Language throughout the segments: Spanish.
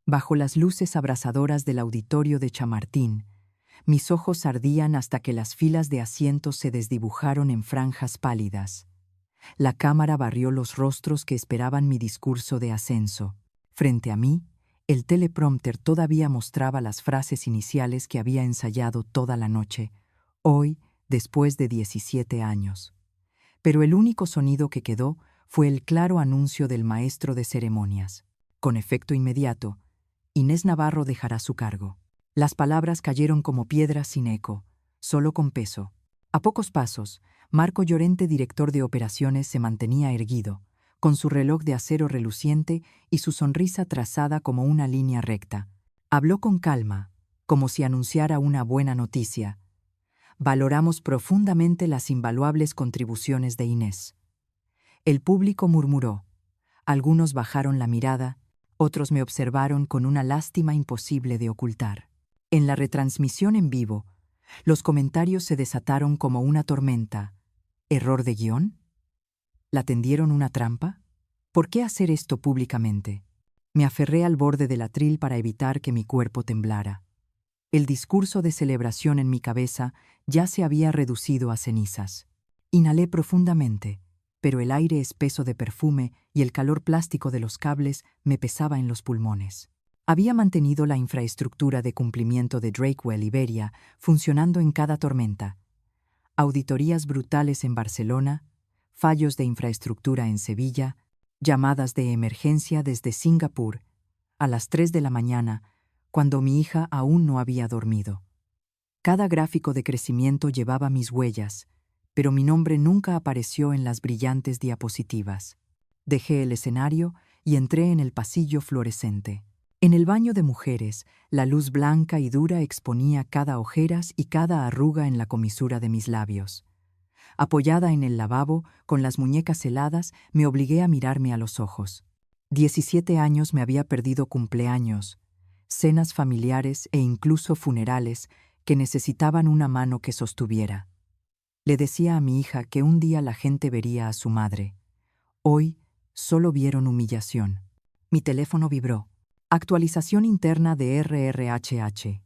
Bajo las luces abrasadoras del auditorio de Chamartín, mis ojos ardían hasta que las filas de asientos se desdibujaron en franjas pálidas. La cámara barrió los rostros que esperaban mi discurso de ascenso. Frente a mí, el teleprompter todavía mostraba las frases iniciales que había ensayado toda la noche, hoy, después de 17 años. Pero el único sonido que quedó fue el claro anuncio del maestro de ceremonias. Con efecto inmediato, Inés Navarro dejará su cargo. Las palabras cayeron como piedras sin eco, solo con peso. A pocos pasos, Marco Llorente, director de operaciones, se mantenía erguido, con su reloj de acero reluciente y su sonrisa trazada como una línea recta. Habló con calma, como si anunciara una buena noticia. Valoramos profundamente las invaluables contribuciones de Inés. El público murmuró. Algunos bajaron la mirada, otros me observaron con una lástima imposible de ocultar. En la retransmisión en vivo, los comentarios se desataron como una tormenta. ¿Error de guión? ¿La tendieron una trampa? ¿Por qué hacer esto públicamente? Me aferré al borde del atril para evitar que mi cuerpo temblara. El discurso de celebración en mi cabeza ya se había reducido a cenizas. Inhalé profundamente, pero el aire espeso de perfume y el calor plástico de los cables me pesaba en los pulmones. Había mantenido la infraestructura de cumplimiento de Drakewell Iberia funcionando en cada tormenta. Auditorías brutales en Barcelona, fallos de infraestructura en Sevilla, llamadas de emergencia desde Singapur, a las 3 de la mañana, cuando mi hija aún no había dormido. Cada gráfico de crecimiento llevaba mis huellas, pero mi nombre nunca apareció en las brillantes diapositivas. Dejé el escenario y entré en el pasillo fluorescente. En el baño de mujeres, la luz blanca y dura exponía cada ojeras y cada arruga en la comisura de mis labios. Apoyada en el lavabo, con las muñecas heladas, me obligué a mirarme a los ojos. 17 años me había perdido cumpleaños, cenas familiares e incluso funerales que necesitaban una mano que sostuviera. Le decía a mi hija que un día la gente vería a su madre. Hoy solo vieron humillación. Mi teléfono vibró. Actualización interna de RRHH.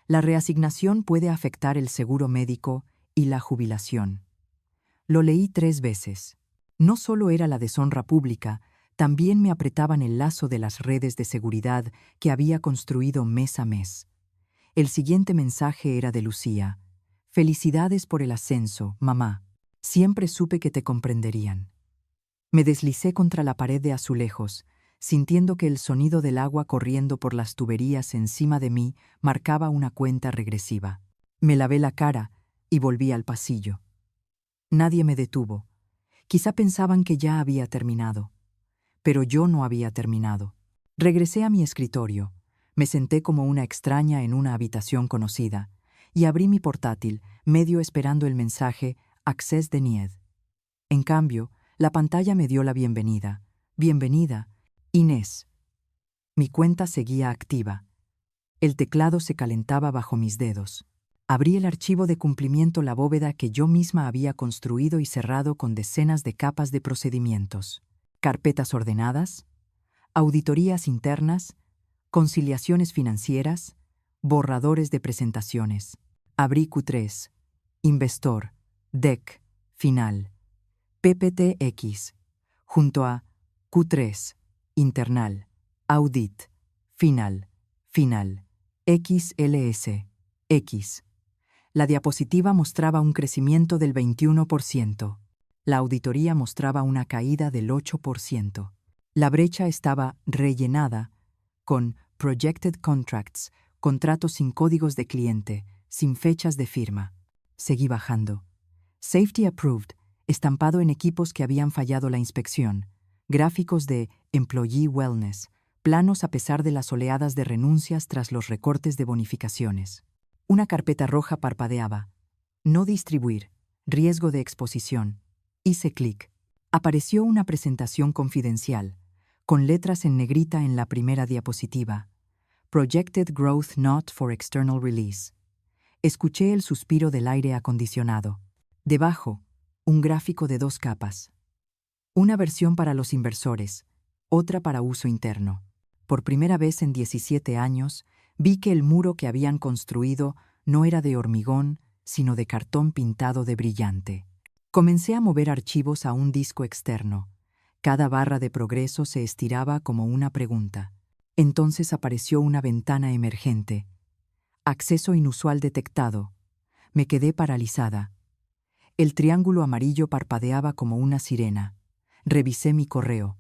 La reasignación puede afectar el seguro médico y la jubilación. Lo leí 3 veces. No solo era la deshonra pública, también me apretaban el lazo de las redes de seguridad que había construido mes a mes. El siguiente mensaje era de Lucía. Felicidades por el ascenso, mamá. Siempre supe que te comprenderían. Me deslicé contra la pared de azulejos, sintiendo que el sonido del agua corriendo por las tuberías encima de mí marcaba una cuenta regresiva. Me lavé la cara y volví al pasillo. Nadie me detuvo. Quizá pensaban que ya había terminado. Pero yo no había terminado. Regresé a mi escritorio. Me senté como una extraña en una habitación conocida y abrí mi portátil, medio esperando el mensaje Access denied. En cambio, la pantalla me dio la bienvenida. Bienvenida, Inés. Mi cuenta seguía activa. El teclado se calentaba bajo mis dedos. Abrí el archivo de cumplimiento, la bóveda que yo misma había construido y cerrado con decenas de capas de procedimientos. Carpetas ordenadas, auditorías internas, conciliaciones financieras, borradores de presentaciones. Abrí Q3, Investor, DEC, Final, PPTX, junto a Q3, Internal, Audit, Final, XLS, X. La diapositiva mostraba un crecimiento del 21%. La auditoría mostraba una caída del 8%. La brecha estaba rellenada con Projected Contracts, contratos sin códigos de cliente, sin fechas de firma. Seguí bajando. Safety Approved, estampado en equipos que habían fallado la inspección. Gráficos de Employee Wellness, planos a pesar de las oleadas de renuncias tras los recortes de bonificaciones. Una carpeta roja parpadeaba. No distribuir. Riesgo de exposición. Hice clic. Apareció una presentación confidencial, con letras en negrita en la primera diapositiva. Projected Growth Not for External Release. Escuché el suspiro del aire acondicionado. Debajo, un gráfico de 2 capas. Una versión para los inversores, otra para uso interno. Por primera vez en 17 años, vi que el muro que habían construido no era de hormigón, sino de cartón pintado de brillante. Comencé a mover archivos a un disco externo. Cada barra de progreso se estiraba como una pregunta. Entonces apareció una ventana emergente. Acceso inusual detectado. Me quedé paralizada. El triángulo amarillo parpadeaba como una sirena. Revisé mi correo.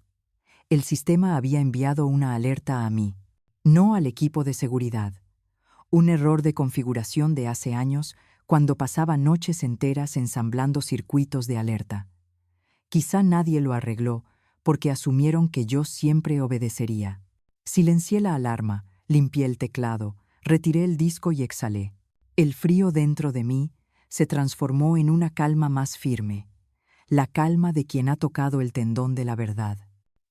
El sistema había enviado una alerta a mí, no al equipo de seguridad. Un error de configuración de hace años, cuando pasaba noches enteras ensamblando circuitos de alerta. Quizá nadie lo arregló, porque asumieron que yo siempre obedecería. Silencié la alarma, limpié el teclado, retiré el disco y exhalé. El frío dentro de mí se transformó en una calma más firme, la calma de quien ha tocado el tendón de la verdad.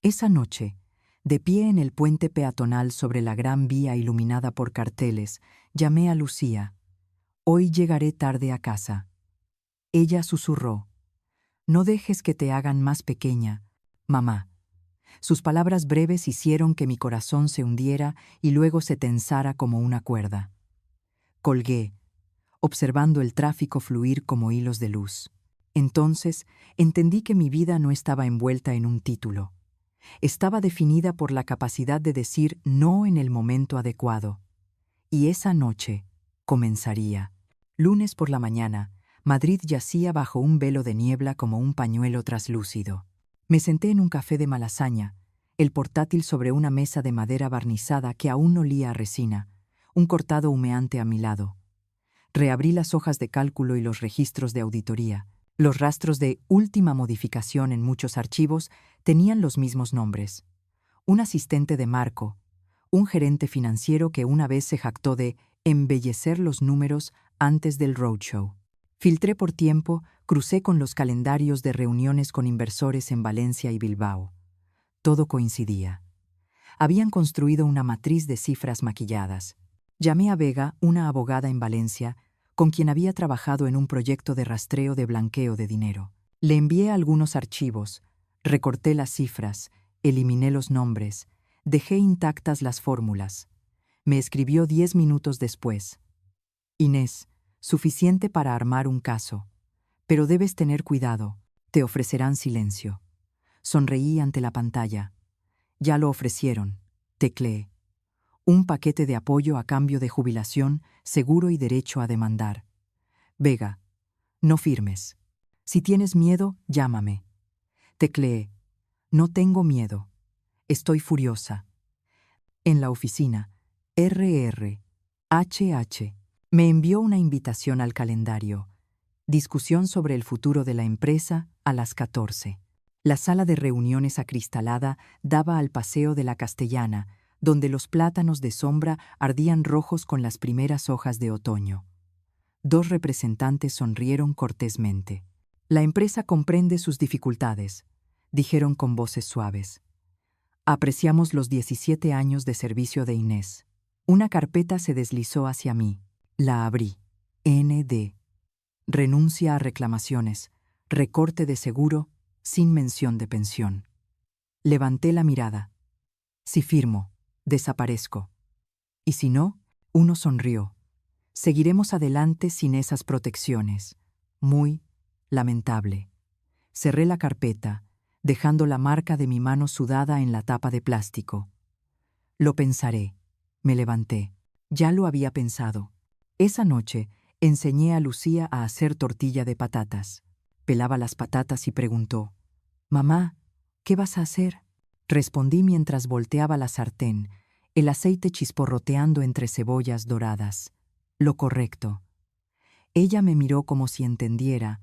Esa noche, de pie en el puente peatonal sobre la gran vía iluminada por carteles, llamé a Lucía. Hoy llegaré tarde a casa. Ella susurró. No dejes que te hagan más pequeña, mamá. Sus palabras breves hicieron que mi corazón se hundiera y luego se tensara como una cuerda. Colgué, observando el tráfico fluir como hilos de luz. Entonces entendí que mi vida no estaba envuelta en un título. Estaba definida por la capacidad de decir no en el momento adecuado. Y esa noche comenzaría. Lunes por la mañana, Madrid yacía bajo un velo de niebla como un pañuelo traslúcido. Me senté en un café de Malasaña, el portátil sobre una mesa de madera barnizada que aún olía a resina, un cortado humeante a mi lado. Reabrí las hojas de cálculo y los registros de auditoría. Los rastros de última modificación en muchos archivos tenían los mismos nombres. Un asistente de Marco, un gerente financiero que una vez se jactó de embellecer los números antes del roadshow. Filtré por tiempo, crucé con los calendarios de reuniones con inversores en Valencia y Bilbao. Todo coincidía. Habían construido una matriz de cifras maquilladas. Llamé a Vega, una abogada en Valencia, con quien había trabajado en un proyecto de rastreo de blanqueo de dinero. Le envié algunos archivos, recorté las cifras, eliminé los nombres, dejé intactas las fórmulas. Me escribió 10 minutos después. Inés, suficiente para armar un caso. Pero debes tener cuidado, te ofrecerán silencio. Sonreí ante la pantalla. Ya lo ofrecieron, tecleé. Un paquete de apoyo a cambio de jubilación, seguro y derecho a demandar. Vega, no firmes. Si tienes miedo, llámame. Tecleé. No tengo miedo. Estoy furiosa. En la oficina, HH me envió una invitación al calendario. Discusión sobre el futuro de la empresa a las 14. La sala de reuniones acristalada daba al paseo de la Castellana, donde los plátanos de sombra ardían rojos con las primeras hojas de otoño. 2 representantes sonrieron cortésmente. La empresa comprende sus dificultades, dijeron con voces suaves. Apreciamos los 17 años de servicio de Inés. Una carpeta se deslizó hacia mí. La abrí. ND. Renuncia a reclamaciones. Recorte de seguro, sin mención de pensión. Levanté la mirada. Si firmo, desaparezco. Y si no, uno sonrió. Seguiremos adelante sin esas protecciones. Muy lamentable. Cerré la carpeta, dejando la marca de mi mano sudada en la tapa de plástico. Lo pensaré. Me levanté. Ya lo había pensado. Esa noche enseñé a Lucía a hacer tortilla de patatas. Pelaba las patatas y preguntó: «Mamá, ¿qué vas a hacer?». Respondí mientras volteaba la sartén, el aceite chisporroteando entre cebollas doradas. Lo correcto. Ella me miró como si entendiera,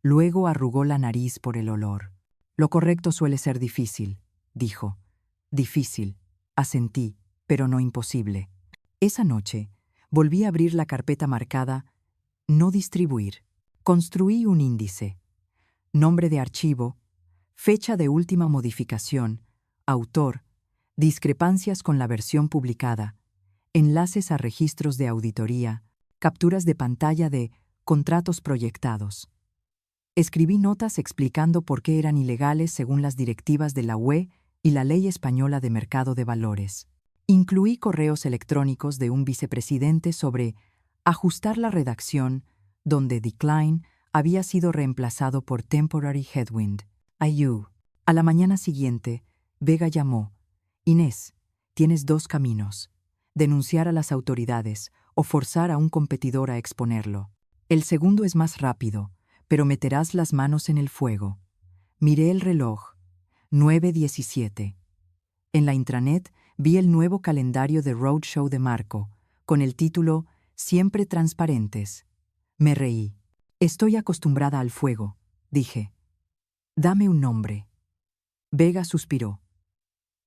luego arrugó la nariz por el olor. Lo correcto suele ser difícil, dijo. Difícil, asentí, pero no imposible. Esa noche, volví a abrir la carpeta marcada «No distribuir». Construí un índice. Nombre de archivo, fecha de última modificación, autor, discrepancias con la versión publicada, enlaces a registros de auditoría, capturas de pantalla de contratos proyectados. Escribí notas explicando por qué eran ilegales según las directivas de la UE y la Ley Española de Mercado de Valores. Incluí correos electrónicos de un vicepresidente sobre ajustar la redacción, donde decline había sido reemplazado por temporary headwind. IU. A la mañana siguiente, Vega llamó. Inés, tienes dos caminos: denunciar a las autoridades o forzar a un competidor a exponerlo. El segundo es más rápido, pero meterás las manos en el fuego. Miré el reloj. 9:17. En la intranet vi el nuevo calendario de Roadshow de Marco, con el título Siempre transparentes. Me reí. Estoy acostumbrada al fuego, dije. Dame un nombre. Vega suspiró.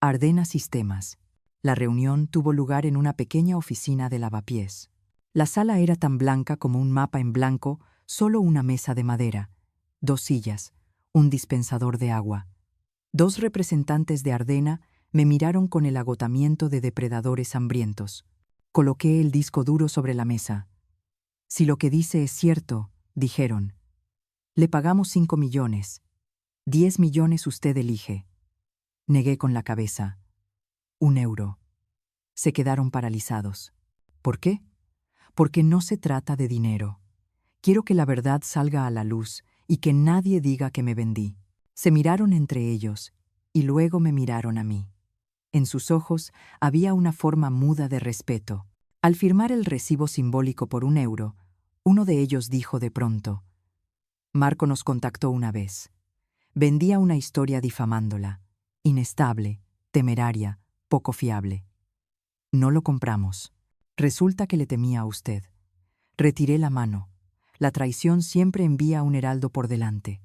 Ardena Sistemas. La reunión tuvo lugar en una pequeña oficina de lavapiés. La sala era tan blanca como un mapa en blanco, solo una mesa de madera, dos sillas, un dispensador de agua. Dos representantes de Ardena me miraron con el agotamiento de depredadores hambrientos. Coloqué el disco duro sobre la mesa. Si lo que dice es cierto, dijeron. Le pagamos 5 millones. 10 millones usted elige. Negué con la cabeza. 1 euro. Se quedaron paralizados. ¿Por qué? Porque no se trata de dinero. Quiero que la verdad salga a la luz y que nadie diga que me vendí. Se miraron entre ellos y luego me miraron a mí. En sus ojos había una forma muda de respeto. Al firmar el recibo simbólico por 1 euro, uno de ellos dijo de pronto: Marco nos contactó una vez. Vendía una historia difamándola. Inestable, temeraria, poco fiable. No lo compramos. Resulta que le temía a usted. Retiré la mano. La traición siempre envía un heraldo por delante.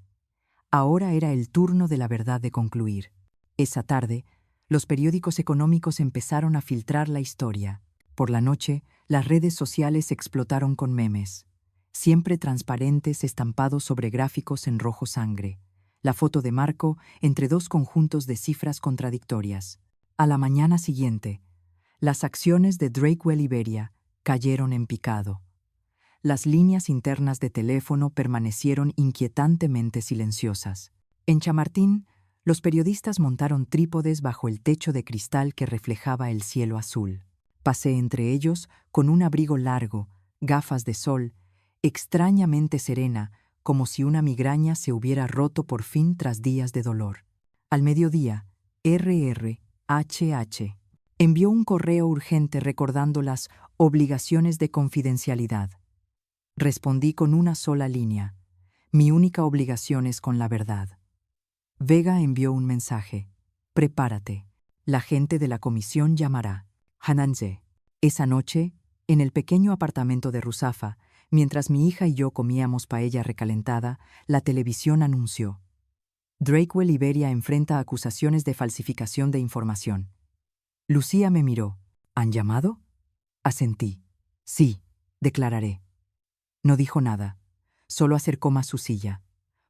Ahora era el turno de la verdad de concluir. Esa tarde, los periódicos económicos empezaron a filtrar la historia. Por la noche, las redes sociales explotaron con memes. Siempre transparentes estampados sobre gráficos en rojo sangre. La foto de Marco entre dos conjuntos de cifras contradictorias. A la mañana siguiente, las acciones de Drakewell Iberia cayeron en picado. Las líneas internas de teléfono permanecieron inquietantemente silenciosas. En Chamartín, los periodistas montaron trípodes bajo el techo de cristal que reflejaba el cielo azul. Pasé entre ellos con un abrigo largo, gafas de sol, extrañamente serena, como si una migraña se hubiera roto por fin tras días de dolor. Al mediodía, RRHH envió un correo urgente recordando las obligaciones de confidencialidad. Respondí con una sola línea. Mi única obligación es con la verdad. Vega envió un mensaje. Prepárate. La gente de la comisión llamará. Hananze. Esa noche, en el pequeño apartamento de Ruzafa, mientras mi hija y yo comíamos paella recalentada, la televisión anunció: Drakewell Iberia enfrenta acusaciones de falsificación de información. Lucía me miró. ¿Han llamado? Asentí. Sí, declararé. No dijo nada. Solo acercó más su silla.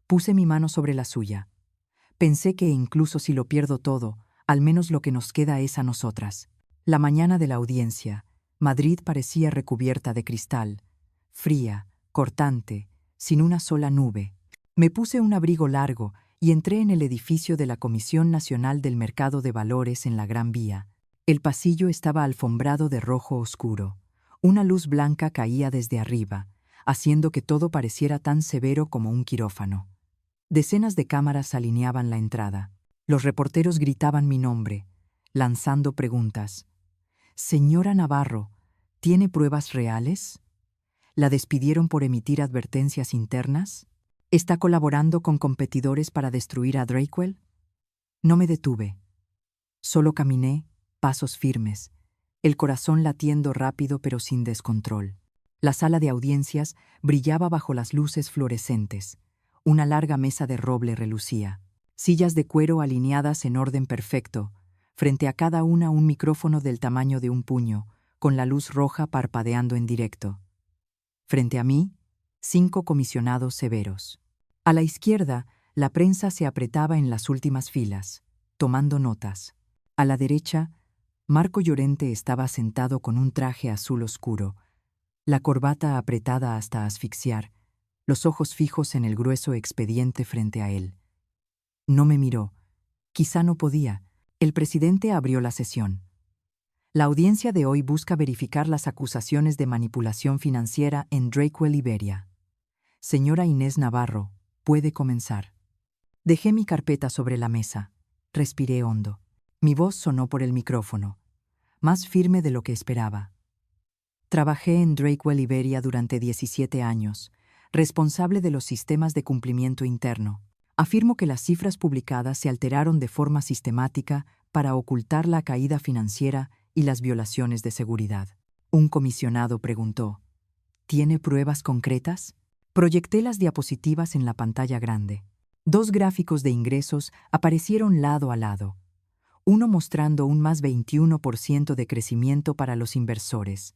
Puse mi mano sobre la suya. Pensé que incluso si lo pierdo todo, al menos lo que nos queda es a nosotras. La mañana de la audiencia, Madrid parecía recubierta de cristal, fría, cortante, sin una sola nube. Me puse un abrigo largo y entré en el edificio de la Comisión Nacional del Mercado de Valores en la Gran Vía. El pasillo estaba alfombrado de rojo oscuro. Una luz blanca caía desde arriba, haciendo que todo pareciera tan severo como un quirófano. Decenas de cámaras alineaban la entrada. Los reporteros gritaban mi nombre, lanzando preguntas. «Señora Navarro, ¿tiene pruebas reales? ¿La despidieron por emitir advertencias internas? ¿Está colaborando con competidores para destruir a Drakewell?» No me detuve. Solo caminé, pasos firmes, el corazón latiendo rápido pero sin descontrol. La sala de audiencias brillaba bajo las luces fluorescentes. Una larga mesa de roble relucía. Sillas de cuero alineadas en orden perfecto, frente a cada una un micrófono del tamaño de un puño, con la luz roja parpadeando en directo. Frente a mí, 5 comisionados severos. A la izquierda, la prensa se apretaba en las últimas filas, tomando notas. A la derecha, Marco Llorente estaba sentado con un traje azul oscuro, la corbata apretada hasta asfixiar, los ojos fijos en el grueso expediente frente a él. No me miró. Quizá no podía. El presidente abrió la sesión. La audiencia de hoy busca verificar las acusaciones de manipulación financiera en Drakewell Iberia. Señora Inés Navarro, puede comenzar. Dejé mi carpeta sobre la mesa. Respiré hondo. Mi voz sonó por el micrófono, más firme de lo que esperaba. Trabajé en Drakewell Iberia durante 17 años, responsable de los sistemas de cumplimiento interno. Afirmo que las cifras publicadas se alteraron de forma sistemática para ocultar la caída financiera y las violaciones de seguridad. Un comisionado preguntó, ¿tiene pruebas concretas? Proyecté las diapositivas en la pantalla grande. 2 gráficos de ingresos aparecieron lado a lado, uno mostrando un más 21% de crecimiento para los inversores,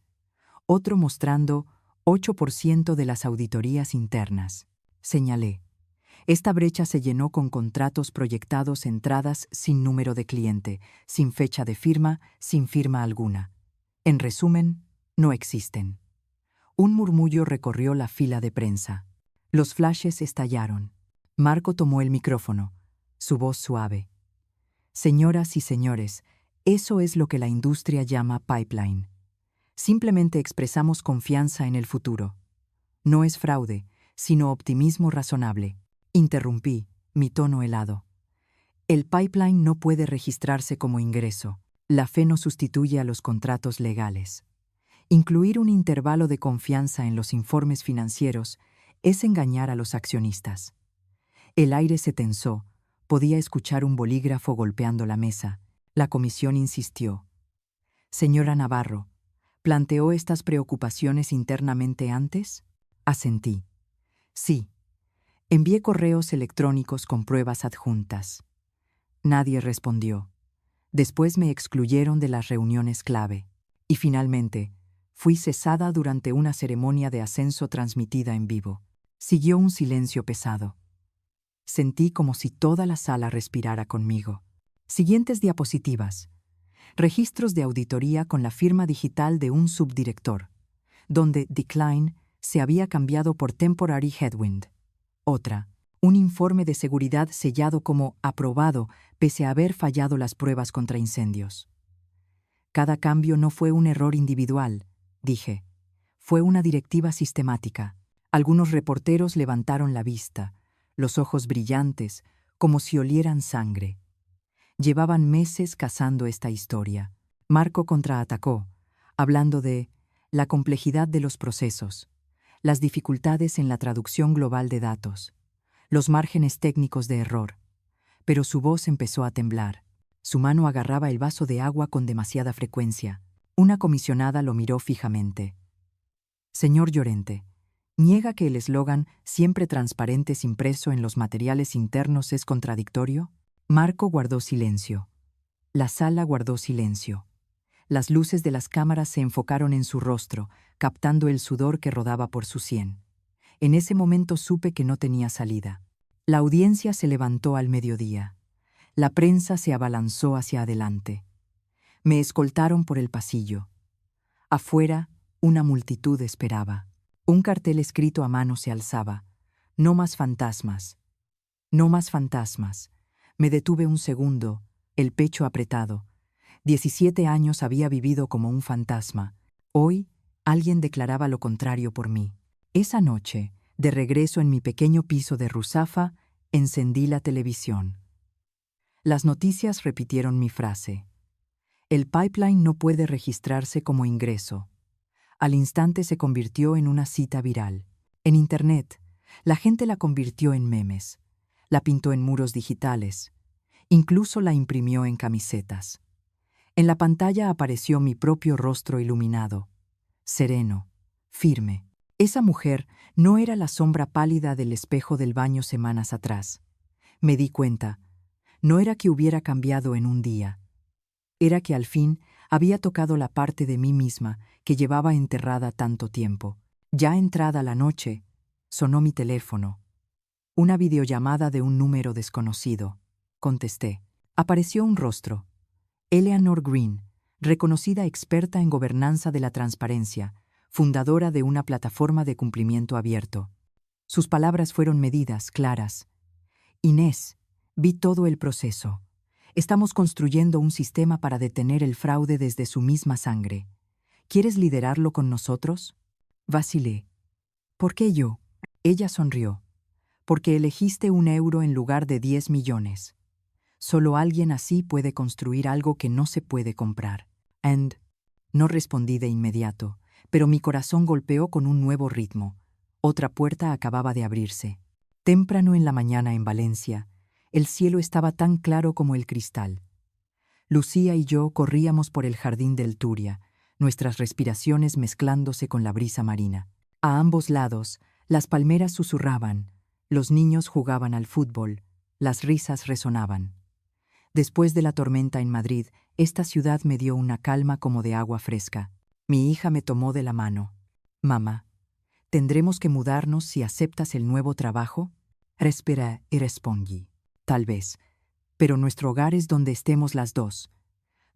otro mostrando 8% de las auditorías internas. Señalé. Esta brecha se llenó con contratos proyectados entradas sin número de cliente, sin fecha de firma, sin firma alguna. En resumen, no existen. Un murmullo recorrió la fila de prensa. Los flashes estallaron. Marco tomó el micrófono, su voz suave. Señoras y señores, eso es lo que la industria llama pipeline. Simplemente expresamos confianza en el futuro. No es fraude, sino optimismo razonable. Interrumpí, mi tono helado. El pipeline no puede registrarse como ingreso. La fe no sustituye a los contratos legales. Incluir un intervalo de confianza en los informes financieros es engañar a los accionistas. El aire se tensó. Podía escuchar un bolígrafo golpeando la mesa. La comisión insistió. Señora Navarro, ¿planteó estas preocupaciones internamente antes? Asentí. Sí. Envié correos electrónicos con pruebas adjuntas. Nadie respondió. Después me excluyeron de las reuniones clave. Y finalmente, fui cesada durante una ceremonia de ascenso transmitida en vivo. Siguió un silencio pesado. Sentí como si toda la sala respirara conmigo. Siguientes diapositivas. Registros de auditoría con la firma digital de un subdirector, donde Decline se había cambiado por Temporary Headwind. Otra, un informe de seguridad sellado como aprobado pese a haber fallado las pruebas contra incendios. Cada cambio no fue un error individual, dije. Fue una directiva sistemática. Algunos reporteros levantaron la vista, los ojos brillantes, como si olieran sangre. Llevaban meses cazando esta historia. Marco contraatacó, hablando de la complejidad de los procesos, las dificultades en la traducción global de datos, los márgenes técnicos de error. Pero su voz empezó a temblar. Su mano agarraba el vaso de agua con demasiada frecuencia. Una comisionada lo miró fijamente. Señor Llorente, ¿niega que el eslogan «siempre transparentes» impreso en los materiales internos es contradictorio? Marco guardó silencio. La sala guardó silencio. Las luces de las cámaras se enfocaron en su rostro, captando el sudor que rodaba por su sien. En ese momento supe que no tenía salida. La audiencia se levantó al mediodía. La prensa se abalanzó hacia adelante. Me escoltaron por el pasillo. Afuera, una multitud esperaba. Un cartel escrito a mano se alzaba. No más fantasmas. No más fantasmas. Me detuve un segundo, el pecho apretado. 17 años había vivido como un fantasma. Hoy, alguien declaraba lo contrario por mí. Esa noche, de regreso en mi pequeño piso de Ruzafa, encendí la televisión. Las noticias repitieron mi frase. El pipeline no puede registrarse como ingreso. Al instante se convirtió en una cita viral. En Internet, la gente la convirtió en memes. La pintó en muros digitales. Incluso la imprimió en camisetas. En la pantalla apareció mi propio rostro iluminado, sereno, firme. Esa mujer no era la sombra pálida del espejo del baño semanas atrás. Me di cuenta. No era que hubiera cambiado en un día. Era que al fin había tocado la parte de mí misma que llevaba enterrada tanto tiempo. Ya entrada la noche, sonó mi teléfono. Una videollamada de un número desconocido. Contesté. Apareció un rostro. Eleanor Green, reconocida experta en gobernanza de la transparencia, fundadora de una plataforma de cumplimiento abierto. Sus palabras fueron medidas, claras. Inés, vi todo el proceso. Estamos construyendo un sistema para detener el fraude desde su misma sangre. ¿Quieres liderarlo con nosotros? Vacilé. ¿Por qué yo? Ella sonrió. Porque elegiste 1 euro en lugar de 10 millones. Solo alguien así puede construir algo que no se puede comprar. No respondí de inmediato, pero mi corazón golpeó con un nuevo ritmo. Otra puerta acababa de abrirse. Temprano en la mañana en Valencia, el cielo estaba tan claro como el cristal. Lucía y yo corríamos por el jardín del Turia, nuestras respiraciones mezclándose con la brisa marina. A ambos lados, las palmeras susurraban, los niños jugaban al fútbol, las risas resonaban. Después de la tormenta en Madrid, esta ciudad me dio una calma como de agua fresca. Mi hija me tomó de la mano. Mamá, ¿tendremos que mudarnos si aceptas el nuevo trabajo? Respiré y respondí. Tal vez, pero nuestro hogar es donde estemos las dos.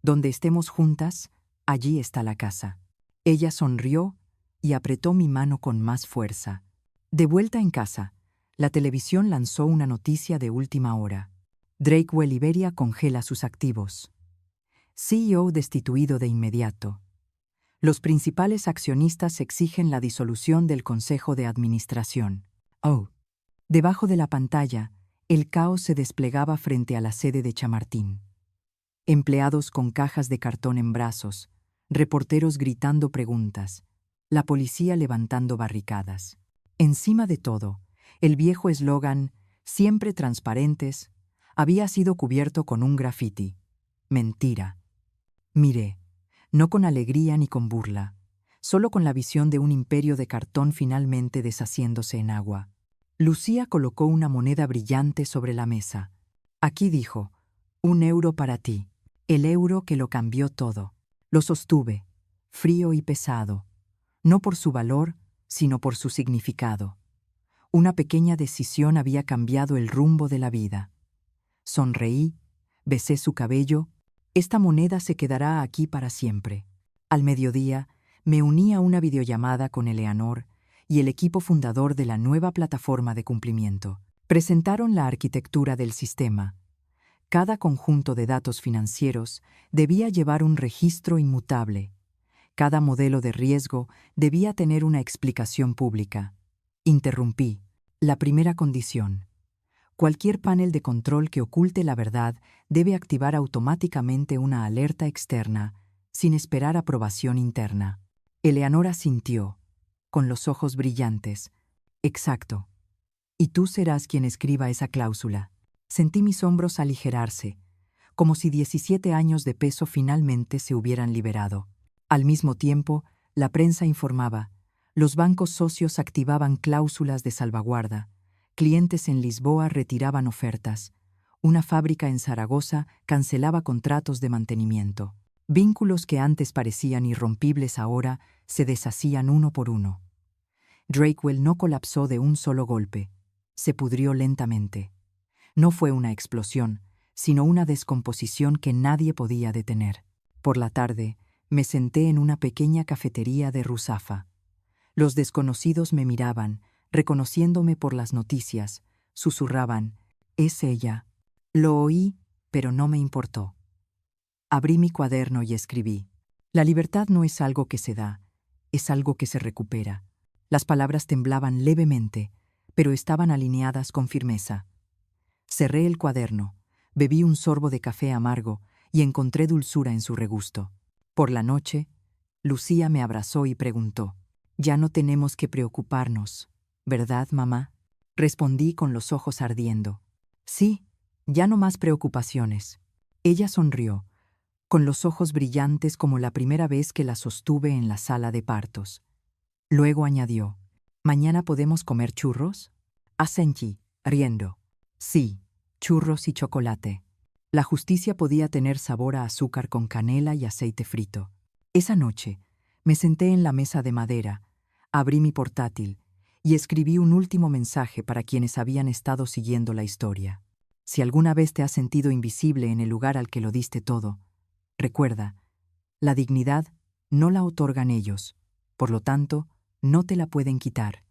Donde estemos juntas, allí está la casa. Ella sonrió y apretó mi mano con más fuerza. De vuelta en casa, la televisión lanzó una noticia de última hora. Drakewell Iberia congela sus activos. CEO destituido de inmediato. Los principales accionistas exigen la disolución del Consejo de Administración. Oh. Debajo de la pantalla, el caos se desplegaba frente a la sede de Chamartín. Empleados con cajas de cartón en brazos, reporteros gritando preguntas, la policía levantando barricadas. Encima de todo, el viejo eslogan, siempre transparentes, había sido cubierto con un grafiti. Mentira. Miré, no con alegría ni con burla, solo con la visión de un imperio de cartón finalmente deshaciéndose en agua. Lucía colocó una moneda brillante sobre la mesa. Aquí dijo, 1 euro para ti, el euro que lo cambió todo. Lo sostuve, frío y pesado, no por su valor, sino por su significado. Una pequeña decisión había cambiado el rumbo de la vida. Sonreí, besé su cabello. Esta moneda se quedará aquí para siempre. Al mediodía, me uní a una videollamada con Eleanor y el equipo fundador de la nueva plataforma de cumplimiento. Presentaron la arquitectura del sistema. Cada conjunto de datos financieros debía llevar un registro inmutable. Cada modelo de riesgo debía tener una explicación pública. Interrumpí. La primera condición. Cualquier panel de control que oculte la verdad debe activar automáticamente una alerta externa, sin esperar aprobación interna. Eleanor asintió, con los ojos brillantes. Exacto. Y tú serás quien escriba esa cláusula. Sentí mis hombros aligerarse, como si 17 años de peso finalmente se hubieran liberado. Al mismo tiempo, la prensa informaba, los bancos socios activaban cláusulas de salvaguarda, clientes en Lisboa retiraban ofertas, una fábrica en Zaragoza cancelaba contratos de mantenimiento. Vínculos que antes parecían irrompibles ahora se deshacían uno por uno. Drakewell no colapsó de un solo golpe, se pudrió lentamente. No fue una explosión, sino una descomposición que nadie podía detener. Por la tarde, me senté en una pequeña cafetería de Ruzafa. Los desconocidos me miraban, reconociéndome por las noticias, susurraban, «Es ella». Lo oí, pero no me importó. Abrí mi cuaderno y escribí, «La libertad no es algo que se da, es algo que se recupera». Las palabras temblaban levemente, pero estaban alineadas con firmeza. Cerré el cuaderno, bebí un sorbo de café amargo y encontré dulzura en su regusto. Por la noche, Lucía me abrazó y preguntó, «Ya no tenemos que preocuparnos, ¿verdad, mamá?». Respondí con los ojos ardiendo. «Sí, ya no más preocupaciones». Ella sonrió, con los ojos brillantes como la primera vez que la sostuve en la sala de partos. Luego añadió, «¿Mañana podemos comer churros?». Asentí, riendo. Sí, churros y chocolate. La justicia podía tener sabor a azúcar con canela y aceite frito. Esa noche, me senté en la mesa de madera, abrí mi portátil y escribí un último mensaje para quienes habían estado siguiendo la historia. Si alguna vez te has sentido invisible en el lugar al que lo diste todo, recuerda, la dignidad no la otorgan ellos, por lo tanto, no te la pueden quitar.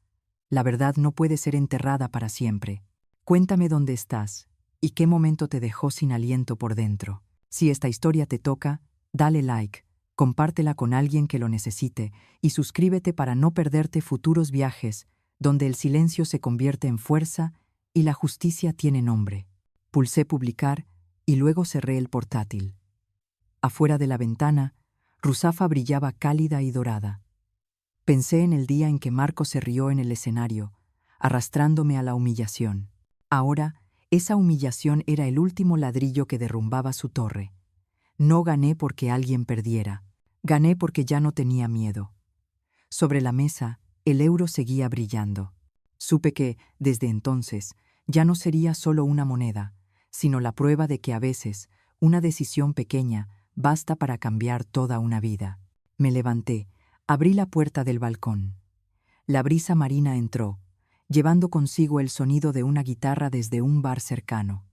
La verdad no puede ser enterrada para siempre. Cuéntame dónde estás ¿Y qué momento te dejó sin aliento por dentro? Si esta historia te toca, dale like, compártela con alguien que lo necesite y suscríbete para no perderte futuros viajes donde el silencio se convierte en fuerza y la justicia tiene nombre. Pulsé publicar y luego cerré el portátil. Afuera de la ventana, Ruzafa brillaba cálida y dorada. Pensé en el día en que Marco se rió en el escenario, arrastrándome a la humillación. Ahora, esa humillación era el último ladrillo que derrumbaba su torre. No gané porque alguien perdiera, gané porque ya no tenía miedo. Sobre la mesa, el euro seguía brillando. Supe que, desde entonces, ya no sería solo una moneda, sino la prueba de que a veces, una decisión pequeña basta para cambiar toda una vida. Me levanté, abrí la puerta del balcón. La brisa marina entró, llevando consigo el sonido de una guitarra desde un bar cercano.